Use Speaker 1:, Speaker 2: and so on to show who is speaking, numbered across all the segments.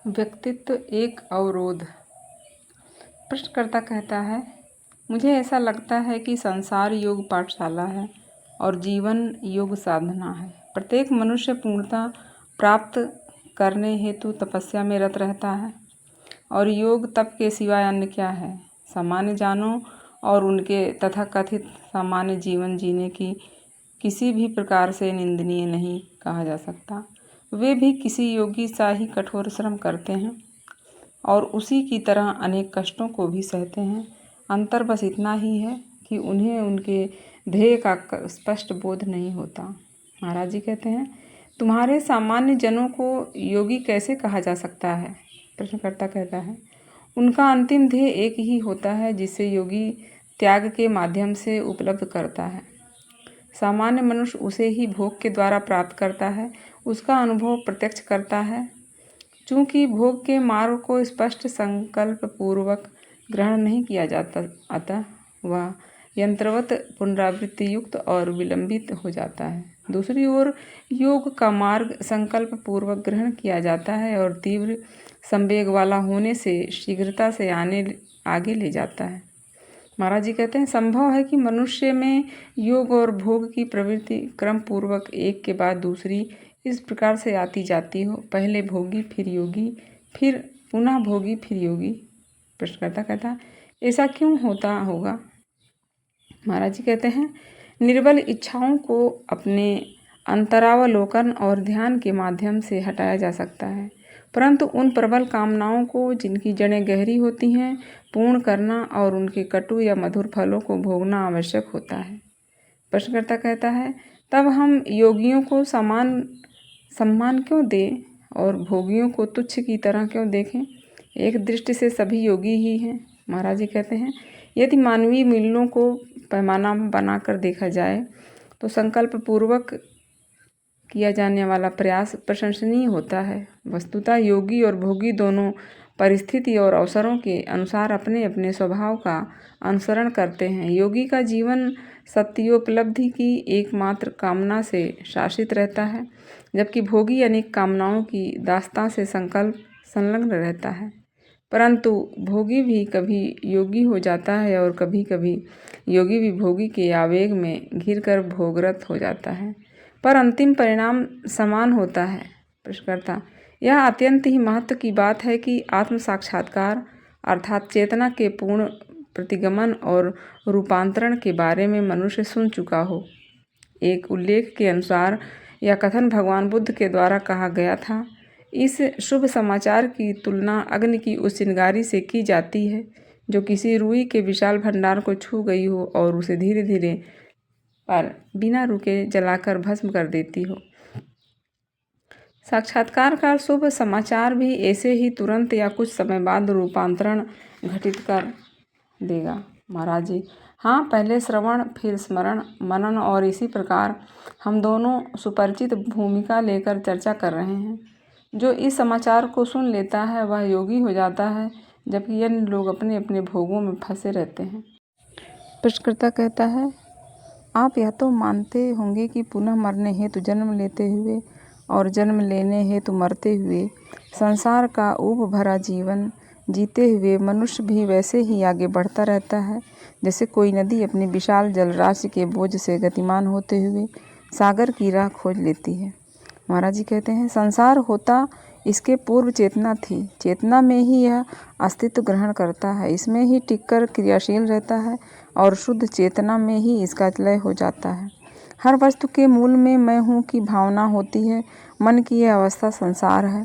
Speaker 1: व्यक्तित्व एक अवरोध। प्रश्नकर्ता कहता है, मुझे ऐसा लगता है कि संसार योग पाठशाला है और जीवन योग साधना है। प्रत्येक मनुष्य पूर्णता प्राप्त करने हेतु तपस्या में रत रहता है और योग तप के सिवाय अन्य क्या है। सामान्य जानों और उनके तथाकथित सामान्य जीवन जीने की किसी भी प्रकार से निंदनीय नहीं कहा जा सकता। वे भी किसी योगी सा ही कठोर श्रम करते हैं और उसी की तरह अनेक कष्टों को भी सहते हैं। अंतर बस इतना ही है कि उन्हें उनके ध्येय का स्पष्ट बोध नहीं होता। महाराज जी कहते हैं, तुम्हारे सामान्य जनों को योगी कैसे कहा जा सकता है। प्रश्नकर्ता कहता है, उनका अंतिम ध्येय एक ही होता है जिसे योगी त्याग के माध्यम से उपलब्ध करता है। सामान्य मनुष्य उसे ही भोग के द्वारा प्राप्त करता है, उसका अनुभव प्रत्यक्ष करता है। चूँकि भोग के मार्ग को स्पष्ट संकल्प पूर्वक ग्रहण नहीं किया जाता, अतः वह यंत्रवत पुनरावृत्ति युक्त और विलंबित हो जाता है। दूसरी ओर योग का मार्ग संकल्प पूर्वक ग्रहण किया जाता है और तीव्र संवेग वाला होने से शीघ्रता से आगे ले जाता है। महाराज जी कहते हैं, संभव है कि मनुष्य में योग और भोग की प्रवृत्ति क्रम पूर्वक एक के बाद दूसरी इस प्रकार से आती जाती हो, पहले भोगी फिर योगी, फिर पुनः भोगी फिर योगी। प्रश्नकर्ता कहता है, ऐसा क्यों होता होगा। महाराज जी कहते हैं, निर्बल इच्छाओं को अपने अंतरावलोकन और ध्यान के माध्यम से हटाया जा सकता है, परंतु उन प्रबल कामनाओं को जिनकी जड़ें गहरी होती हैं पूर्ण करना और उनके कटु या मधुर फलों को भोगना आवश्यक होता है। प्रश्नकर्ता कहता है, तब हम योगियों को सम्मान क्यों दें और भोगियों को तुच्छ की तरह क्यों देखें। एक दृष्टि से सभी योगी ही हैं। महाराज जी कहते हैं, यदि मानवीय मूल्यों को पैमाना बनाकर देखा जाए तो संकल्प पूर्वक किया जाने वाला प्रयास प्रशंसनीय होता है। वस्तुतः योगी और भोगी दोनों परिस्थिति और अवसरों के अनुसार अपने अपने स्वभाव का अनुसरण करते हैं। योगी का जीवन सत्योपलब्धि की एकमात्र कामना से शासित रहता है, जबकि भोगी अनेक कामनाओं की दास्तां से संलग्न रहता है। परंतु भोगी भी कभी योगी हो जाता है और कभी कभी योगी भी भोगी के आवेग में घिरकर भोगरत हो जाता है, पर अंतिम परिणाम समान होता है। प्रश्नकर्ता, यह अत्यंत ही महत्व की बात है कि आत्म साक्षात्कार अर्थात चेतना के पूर्ण प्रतिगमन और रूपांतरण के बारे में मनुष्य सुन चुका हो। एक उल्लेख के अनुसार यह कथन भगवान बुद्ध के द्वारा कहा गया था, इस शुभ समाचार की तुलना अग्नि की उस चिंगारी से की जाती है जो किसी रुई के विशाल भंडार को छू गई हो और उसे धीरे धीरे पर बिना रुके जलाकर भस्म कर देती हो। साक्षात्कार का शुभ समाचार भी ऐसे ही तुरंत या कुछ समय बाद रूपांतरण घटित कर देगा। महाराज जी, हाँ, पहले श्रवण फिर स्मरण मनन और इसी प्रकार हम दोनों सुपरिचित भूमिका लेकर चर्चा कर रहे हैं। जो इस समाचार को सुन लेता है वह योगी हो जाता है, जबकि अन्य लोग अपने अपने भोगों में फंसे रहते हैं। प्रश्नकर्ता कहता है, आप यह तो मानते होंगे कि पुनः मरने हेतु जन्म लेते हुए और जन्म लेने हेतु मरते हुए संसार का ऊब भरा जीवन जीते हुए मनुष्य भी वैसे ही आगे बढ़ता रहता है जैसे कोई नदी अपनी विशाल जलराशि के बोझ से गतिमान होते हुए सागर की राह खोज लेती है। महाराज जी कहते हैं, संसार होता इसके पूर्व चेतना थी। चेतना में ही यह अस्तित्व ग्रहण करता है, इसमें ही टिककर क्रियाशील रहता है और शुद्ध चेतना में ही इसका लय हो जाता है। हर वस्तु के मूल में मैं हूँ की भावना होती है। मन की यह अवस्था संसार है,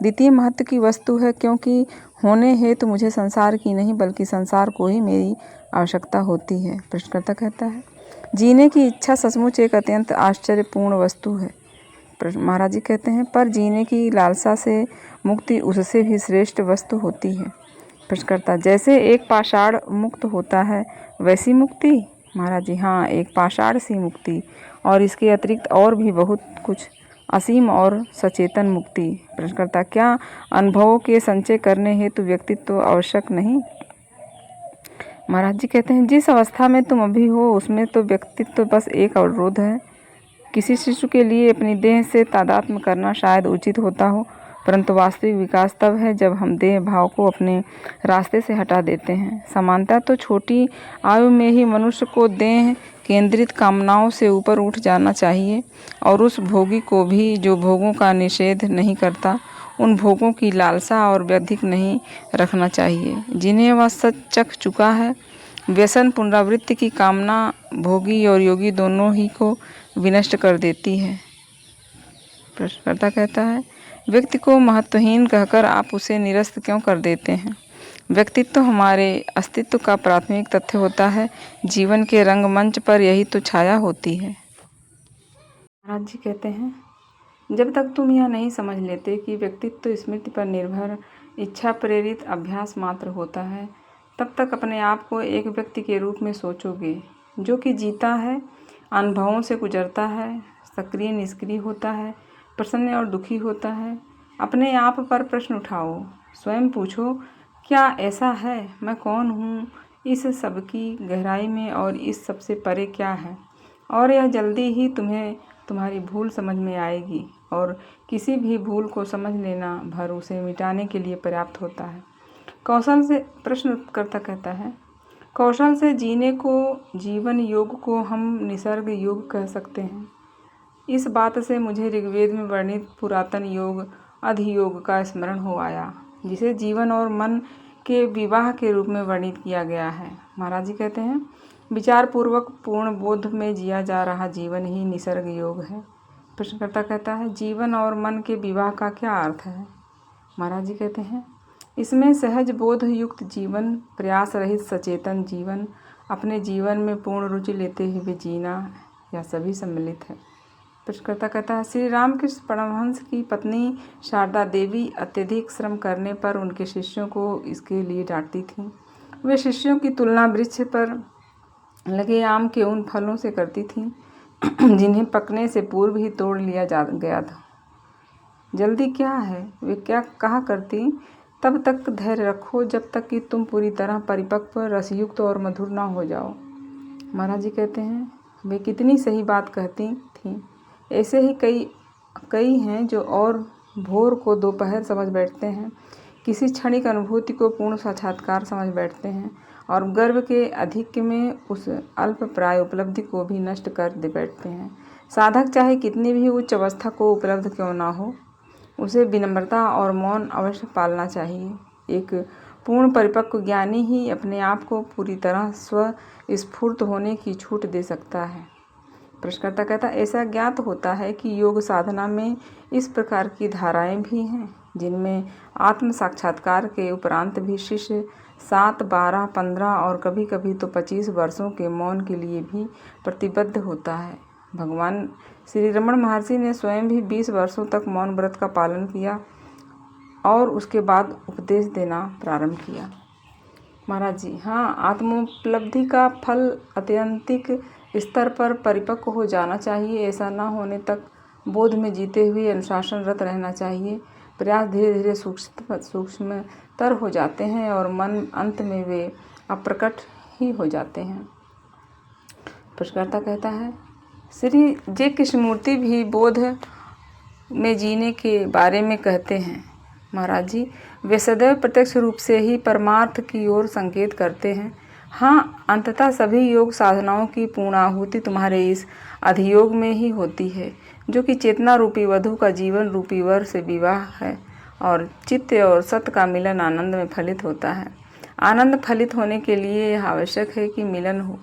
Speaker 1: द्वितीय महत्व की वस्तु है, क्योंकि होने हेतु मुझे संसार की नहीं बल्कि संसार को ही मेरी आवश्यकता होती है। प्रश्नकर्ता कहता है, जीने की इच्छा सचमुच एक अत्यंत आश्चर्यपूर्ण वस्तु है। महाराज जी कहते हैं, पर जीने की लालसा से मुक्ति उससे भी श्रेष्ठ वस्तु होती है। प्रश्नकर्ता, जैसे एक पाषाण मुक्त होता है वैसी मुक्ति। महाराज जी, हाँ, एक पाषाण सी मुक्ति और इसके अतिरिक्त और भी बहुत कुछ, असीम और सचेतन मुक्ति। प्रश्नकर्ता, क्या अनुभवों के संचय करने हेतु व्यक्तित्व आवश्यक नहीं। महाराज जी कहते हैं, जिस अवस्था में तुम अभी हो उसमें तो व्यक्तित्व बस एक अवरोध है। किसी शिशु के लिए अपनी देह से तादात्म्य करना शायद उचित होता हो, परंतु वास्तविक विकास तब है जब हम देह भाव को अपने रास्ते से हटा देते हैं। समानता तो छोटी आयु में ही मनुष्य को देह केंद्रित कामनाओं से ऊपर उठ जाना चाहिए और उस भोगी को भी जो भोगों का निषेध नहीं करता, उन भोगों की लालसा और व्यधिक नहीं रखना चाहिए जिन्हें वह सच चख चुका है। व्यसन पुनरावृत्ति की कामना भोगी और योगी दोनों ही को विनष्ट कर देती है। प्रश्नकर्ता कहता है, व्यक्ति को महत्वहीन कहकर आप उसे निरस्त क्यों कर देते हैं? व्यक्तित्व हमारे अस्तित्व का प्राथमिक तथ्य होता है। जीवन के रंगमंच पर यही तो छाया होती है। महाराज जी कहते हैं, जब तक तुम यह नहीं समझ लेते कि व्यक्तित्व स्मृति पर निर्भर इच्छा प्रेरित अभ्यास मात्र होता है, तब तक अपने आप को एक व्यक्ति के रूप में सोचोगे जो कि जीता है, अनुभवों से गुजरता है, सक्रिय निष्क्रिय होता है, प्रसन्न और दुखी होता है। अपने आप पर प्रश्न उठाओ, स्वयं पूछो, क्या ऐसा है? मैं कौन हूँ इस सब की गहराई में और इस सबसे परे क्या है? और यह जल्दी ही तुम्हें तुम्हारी भूल समझ में आएगी और किसी भी भूल को समझ लेना भर उसे मिटाने के लिए पर्याप्त होता है। कौशल से प्रश्नकर्ता कहता है, कौशल से जीने को जीवन योग को हम निसर्ग योग कह सकते हैं। इस बात से मुझे ऋग्वेद में वर्णित पुरातन योग अधियोग का स्मरण हो आया, जिसे जीवन और मन के विवाह के रूप में वर्णित किया गया है। महाराज जी कहते हैं, विचार पूर्वक पूर्ण बोध में जिया जा रहा जीवन ही निसर्ग योग है। प्रश्नकर्ता कहता है, जीवन और मन के विवाह का क्या अर्थ है? महाराज जी कहते हैं, इसमें सहज बोध युक्त जीवन, प्रयास रहित सचेतन जीवन, अपने जीवन में पूर्ण रुचि लेते हुए जीना, यह सभी सम्मिलित है। प्रश्नकर्ता कहता है, श्री रामकृष्ण परमहंस की पत्नी शारदा देवी अत्यधिक श्रम करने पर उनके शिष्यों को इसके लिए डांटती थीं। वे शिष्यों की तुलना वृक्ष पर लगे आम के उन फलों से करती थीं जिन्हें पकने से पूर्व ही तोड़ लिया गया था। जल्दी क्या है? वे क्या कहा करती, तब तक धैर्य रखो जब तक कि तुम पूरी तरह परिपक्व, रसयुक्त और मधुर ना हो जाओ। महाराज जी कहते हैं, वे कितनी सही बात कहती थीं। ऐसे ही कई हैं जो और भोर को दोपहर समझ बैठते हैं, किसी क्षणिक अनुभूति को पूर्ण साक्षात्कार समझ बैठते हैं और गर्व के आधिक्य में उस अल्प प्राय उपलब्धि को भी नष्ट कर दे बैठते हैं। साधक चाहे कितनी भी उच्च अवस्था को उपलब्ध क्यों ना हो, उसे विनम्रता और मौन अवश्य पालना चाहिए। एक पूर्ण परिपक्व ज्ञानी ही अपने आप को पूरी तरह स्वस्फूर्त होने की छूट दे सकता है। प्रश्नकर्ता कहता, ऐसा ज्ञात होता है कि योग साधना में इस प्रकार की धाराएं भी हैं जिनमें आत्म साक्षात्कार के उपरांत भी शिष्य 7, 12, 15 और कभी कभी तो 25 वर्षों के मौन के लिए भी प्रतिबद्ध होता है। भगवान श्री रमण महर्षि ने स्वयं भी 20 वर्षों तक मौन व्रत का पालन किया और उसके बाद उपदेश देना प्रारंभ किया। महाराज जी, हाँ, आत्मोपलब्धि का फल अत्यंतिक स्तर पर परिपक्व हो जाना चाहिए। ऐसा न होने तक बोध में जीते हुए अनुशासनरत रहना चाहिए। प्रयास धीरे धीरे सूक्ष्मतर हो जाते हैं और मन अंत में वे अप्रकट ही हो जाते हैं। प्रश्नकर्ता कहता है, श्री जे कृष्णमूर्ति भी बोध में जीने के बारे में कहते हैं। महाराज जी, वे सदैव प्रत्यक्ष रूप से ही परमार्थ की ओर संकेत करते हैं। हाँ, अंततः सभी योग साधनाओं की पूर्णाहुति तुम्हारे इस अधियोग में ही होती है, जो कि चेतना रूपी वधु का जीवन रूपी वर से विवाह है और चित्त और सत्य का मिलन आनंद में फलित होता है। आनंद फलित होने के लिए यह आवश्यक है कि मिलन हो,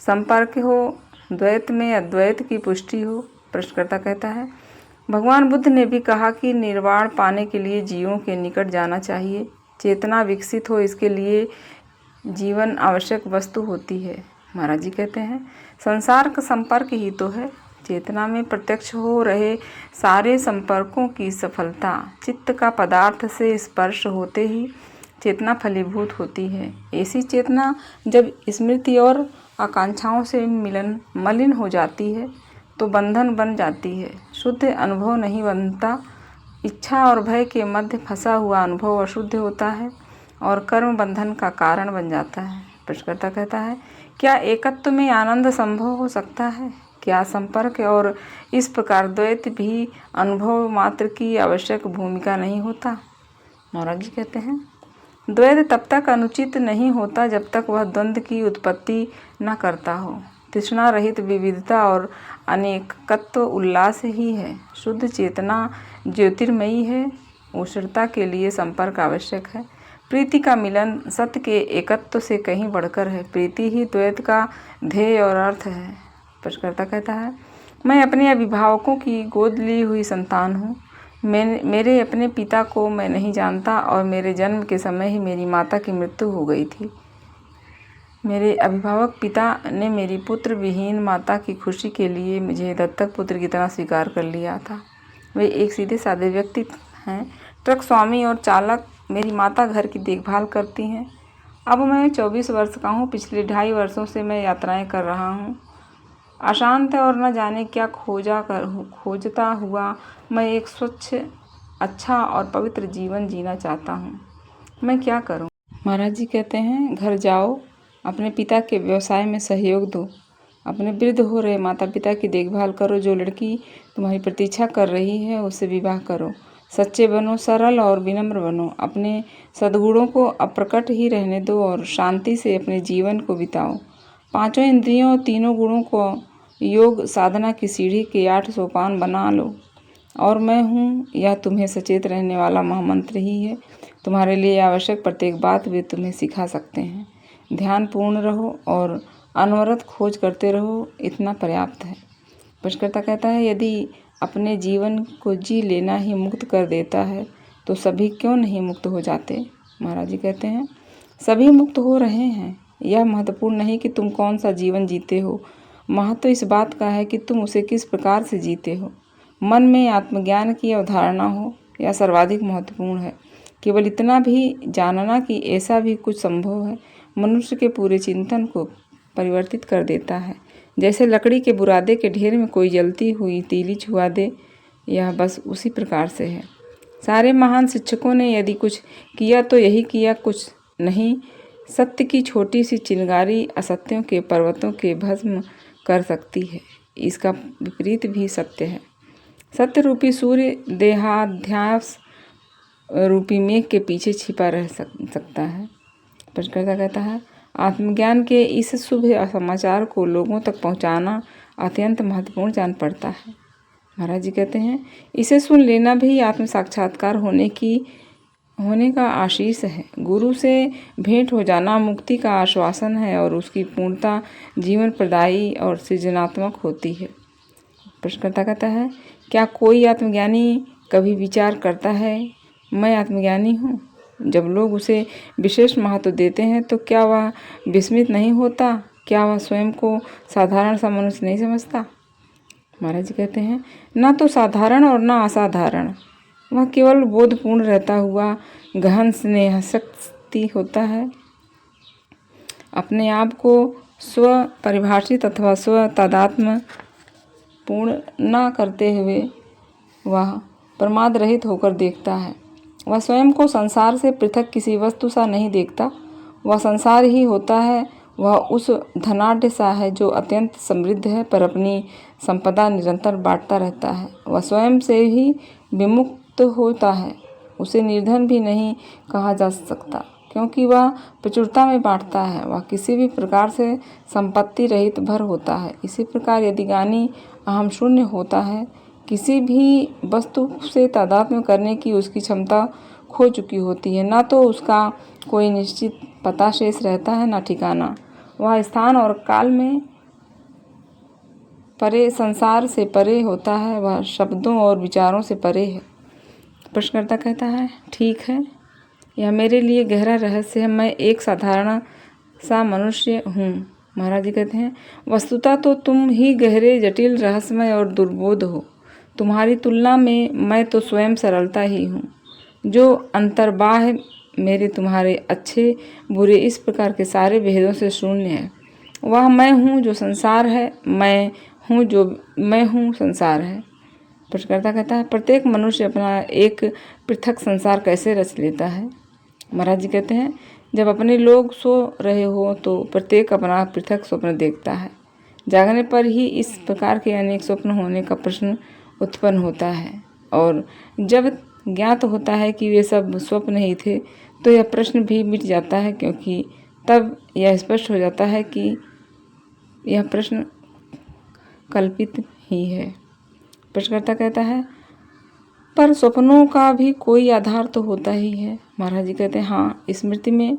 Speaker 1: संपर्क हो, द्वैत में अद्वैत की पुष्टि हो। प्रश्नकर्ता कहता है, भगवान बुद्ध ने भी कहा कि निर्वाण पाने के लिए जीवों के निकट जाना चाहिए। चेतना विकसित हो, इसके लिए जीवन आवश्यक वस्तु होती है। महाराज जी कहते हैं, संसार का संपर्क ही तो है। चेतना में प्रत्यक्ष हो रहे सारे संपर्कों की सफलता चित्त का पदार्थ से स्पर्श होते ही चेतना फलीभूत होती है। ऐसी चेतना जब स्मृति और आकांक्षाओं से मलिन हो जाती है तो बंधन बन जाती है, शुद्ध अनुभव नहीं बनता। इच्छा और भय के मध्य फंसा हुआ अनुभव अशुद्ध होता है और कर्म बंधन का कारण बन जाता है। प्रश्नकर्ता कहता है, क्या एकत्व में आनंद संभव हो सकता है? क्या संपर्क और इस प्रकार द्वैत भी अनुभव मात्र की आवश्यक भूमिका नहीं होता? महाराज जी कहते हैं, द्वैत तब तक अनुचित नहीं होता जब तक वह द्वंद्व की उत्पत्ति न करता हो। तृष्णा रहित विविधता और अनेकत्व उल्लास ही है। शुद्ध चेतना ज्योतिर्मयी है। उष्णता के लिए संपर्क आवश्यक है। प्रीति का मिलन सत्य के एकत्व से कहीं बढ़कर है। प्रीति ही द्वैत का ध्येय और अर्थ है। प्रश्नकर्ता कहता है, मैं अपने अभिभावकों की गोद ली हुई संतान हूँ। मेरे अपने पिता को मैं नहीं जानता और मेरे जन्म के समय ही मेरी माता की मृत्यु हो गई थी। मेरे अभिभावक पिता ने मेरी पुत्र विहीन माता की खुशी के लिए मुझे दत्तक पुत्र की तरह स्वीकार कर लिया था। वे एक सीधे साधे व्यक्ति हैं। ट्रक स्वामी और चालक मेरी माता घर की देखभाल करती हैं। अब मैं 24 वर्ष का हूँ। पिछले 2.5 वर्षों से मैं यात्राएं कर रहा हूँ। अशांत और न जाने क्या खोजता हुआ मैं एक स्वच्छ, अच्छा और पवित्र जीवन जीना चाहता हूँ। मैं क्या करूँ? महाराज जी कहते हैं, घर जाओ, अपने पिता के व्यवसाय में सहयोग दो, अपने वृद्ध हो रहे माता पिता की देखभाल करो। जो लड़की तुम्हारी प्रतीक्षा कर रही है उससे विवाह करो। सच्चे बनो, सरल और विनम्र बनो। अपने सद्गुणों को अप्रकट ही रहने दो और शांति से अपने जीवन को बिताओ। 5 इंद्रियों और 3 गुणों को योग साधना की सीढ़ी के 8 सोपान बना लो। और मैं हूँ, यह तुम्हें सचेत रहने वाला महामंत्र ही है। तुम्हारे लिए आवश्यक प्रत्येक बात वे तुम्हें सिखा सकते हैं। ध्यान पूर्ण रहो और अनवरत खोज करते रहो, इतना पर्याप्त है। प्रश्नकर्ता कहता है, यदि अपने जीवन को जी लेना ही मुक्त कर देता है तो सभी क्यों नहीं मुक्त हो जाते? महाराज जी कहते हैं, सभी मुक्त हो रहे हैं। यह महत्वपूर्ण नहीं कि तुम कौन सा जीवन जीते हो, महत्व इस बात का है कि तुम उसे किस प्रकार से जीते हो। मन में आत्मज्ञान की अवधारणा हो, यह सर्वाधिक महत्वपूर्ण है। केवल इतना भी जानना कि ऐसा भी कुछ संभव है, मनुष्य के पूरे चिंतन को परिवर्तित कर देता है। जैसे लकड़ी के बुरादे के ढेर में कोई जलती हुई तीली छुआ दे, यह बस उसी प्रकार से है। सारे महान शिक्षकों ने यदि कुछ किया तो यही किया, कुछ नहीं। सत्य की छोटी सी चिंगारी असत्यों के पर्वतों के भस्म कर सकती है। इसका विपरीत भी सत्य है। सत्य रूपी सूर्य देहाध्यास रूपी मेघ के पीछे छिपा रह सकता है। प्रश्नकर्ता कहता है, आत्मज्ञान के इस शुभ समाचार को लोगों तक पहुंचाना अत्यंत महत्वपूर्ण जान पड़ता है। महाराज जी कहते हैं, इसे सुन लेना भी आत्म साक्षात्कार होने का आशीष है। गुरु से भेंट हो जाना मुक्ति का आश्वासन है और उसकी पूर्णता जीवन प्रदायी और सृजनात्मक होती है। प्रश्नकर्ता कहता है, क्या कोई आत्मज्ञानी कभी विचार करता है, मैं आत्मज्ञानी हूँ? जब लोग उसे विशेष महत्व देते हैं तो क्या वह विस्मित नहीं होता? क्या वह स्वयं को साधारण सा मनुष्य नहीं समझता? महाराज जी कहते हैं, ना तो साधारण और ना असाधारण, वह केवल बोधपूर्ण रहता हुआ गहन स्नेहशक्ति होता है। अपने आप को स्व परिभाषित अथवा स्व तादात्म्य पूर्ण न करते हुए वह प्रमाद रहित होकर देखता है। वह स्वयं को संसार से पृथक किसी वस्तु सा नहीं देखता, वह संसार ही होता है। वह उस धनाढ्य सा है जो अत्यंत समृद्ध है पर अपनी संपदा निरंतर बांटता रहता है। वह स्वयं से ही विमुक्त होता है। उसे निर्धन भी नहीं कहा जा सकता क्योंकि वह प्रचुरता में बांटता है। वह किसी भी प्रकार से संपत्ति रहित भर होता है। इसी प्रकार यदि ज्ञानी अहम शून्य होता है, किसी भी वस्तु से तादात्म्य करने की उसकी क्षमता खो चुकी होती है। ना तो उसका कोई निश्चित पता शेष रहता है, ना ठिकाना। वह स्थान और काल में परे, संसार से परे होता है। वह शब्दों और विचारों से परे है। प्रश्नकर्ता कहता है, ठीक है, यह मेरे लिए गहरा रहस्य है। मैं एक साधारण सा मनुष्य हूँ। महाराज जी कहते हैं, वस्तुतः तो तुम ही गहरे, जटिल, रहस्यमय और दुर्बोध हो। तुम्हारी तुलना में मैं तो स्वयं सरलता ही हूँ। जो अंतर्बाह्य मेरे तुम्हारे अच्छे बुरे इस प्रकार के सारे भेदों से शून्य है। वह मैं हूँ जो संसार है, मैं हूँ जो मैं हूँ संसार है। प्रश्नकर्ता कहता है, प्रत्येक मनुष्य अपना एक पृथक संसार कैसे रच लेता है? महाराज जी कहते हैं, जब अपने लोग सो रहे हो तो प्रत्येक अपना पृथक स्वप्न देखता है। जागने पर ही इस प्रकार के अनेक स्वप्न होने का प्रश्न उत्पन्न होता है, और जब ज्ञात होता है कि वे सब स्वप्न ही थे तो यह प्रश्न भी मिट जाता है, क्योंकि तब यह स्पष्ट हो जाता है कि यह प्रश्न कल्पित ही है। प्रश्नकर्ता कहता है, पर स्वप्नों का भी कोई आधार तो होता ही है। महाराज जी कहते हैं, हाँ, स्मृति में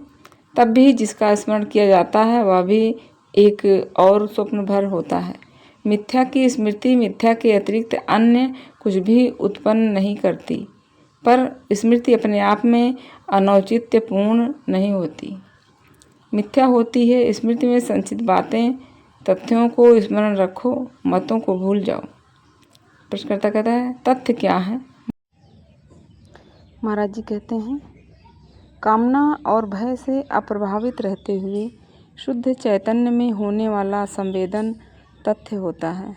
Speaker 1: तब भी जिसका स्मरण किया जाता है वह भी एक और स्वप्न भर होता है। मिथ्या की स्मृति मिथ्या के अतिरिक्त अन्य कुछ भी उत्पन्न नहीं करती, पर स्मृति अपने आप में अनौचित्यपूर्ण नहीं होती, मिथ्या होती है। स्मृति में संचित बातें, तथ्यों को स्मरण रखो, मतों को भूल जाओ। प्रश्नकर्ता कहता है, तथ्य क्या है? महाराज जी कहते हैं, कामना और भय से अप्रभावित रहते हुए शुद्ध चैतन्य में होने वाला संवेदन तथ्य होता है।